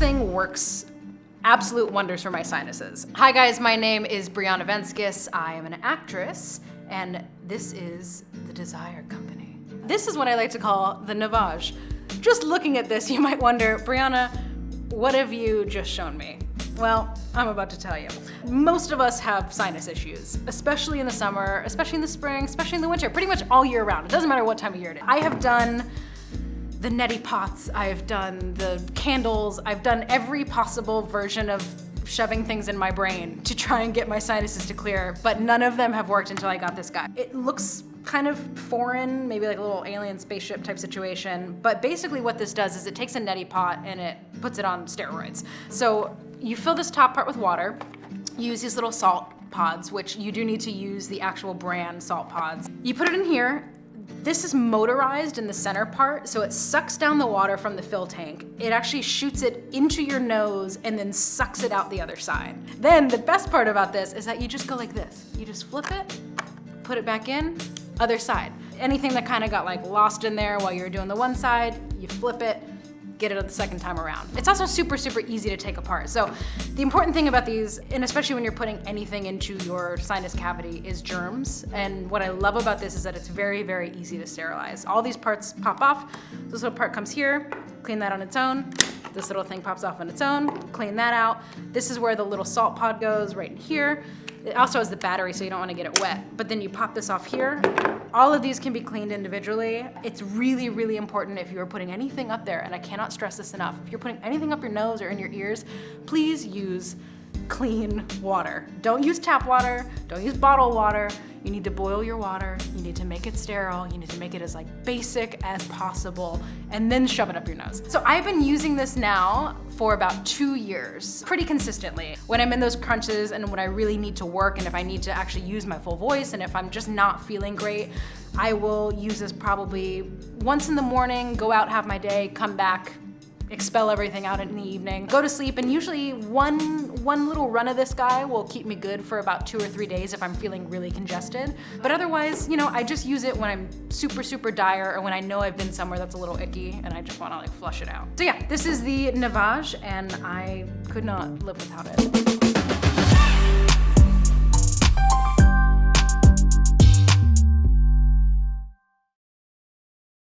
thing works absolute wonders for my sinuses. Hi guys, my name is Briana Venskus. I am an actress, and this is the Desire Company. This is what I like to call the Navage. Just looking at this, you might wonder, Briana, what have you just shown me? Well, I'm about to tell you. Most of us have sinus issues, especially in the summer, especially in the spring, especially in the winter, pretty much all year round. It doesn't matter what time of year it is. I have done the neti pots, I've done the candles, I've done every possible version of shoving things in my brain to try and get my sinuses to clear, but none of them have worked until I got this guy. It looks kind of foreign, maybe like a little alien spaceship type situation, but basically what this does is it takes a neti pot and it puts it on steroids. So you fill this top part with water, you use these little salt pods, which you do need to use the actual brand salt pods. You put it in here. This is motorized in the center part, so it sucks down the water from the fill tank. It actually shoots it into your nose and then sucks it out the other side. Then the best part about this is that you just go like this. You just flip it, put it back in, other side. Anything that kind of got like lost in there while you were doing the one side, you flip it, get it the second time around. It's also super, super easy to take apart. So the important thing about these, and especially when you're putting anything into your sinus cavity, is germs. And what I love about this is that it's very, very easy to sterilize. All these parts pop off. This little part comes here, clean that on its own. This little thing pops off on its own, clean that out. This is where the little salt pod goes, right in here. It also has the battery, so you don't want to get it wet. But then you pop this off here. All of these can be cleaned individually. It's really, really important if you are putting anything up there, and I cannot stress this enough, if you're putting anything up your nose or in your ears, please use clean water. Don't use tap water, don't use bottled water. You need to boil your water, you need to make it sterile, you need to make it as like basic as possible, and then shove it up your nose. So I've been using this now for about 2 years, pretty consistently. When I'm in those crunches and when I really need to work and if I need to actually use my full voice and if I'm just not feeling great, I will use this probably once in the morning, go out, have my day, come back, expel everything out in the evening, go to sleep, and usually one little run of this guy will keep me good for about 2 or 3 days if I'm feeling really congested. But otherwise, you know, I just use it when I'm super, super dire or when I know I've been somewhere that's a little icky and I just wanna like flush it out. So yeah, this is the Navage and I could not live without it.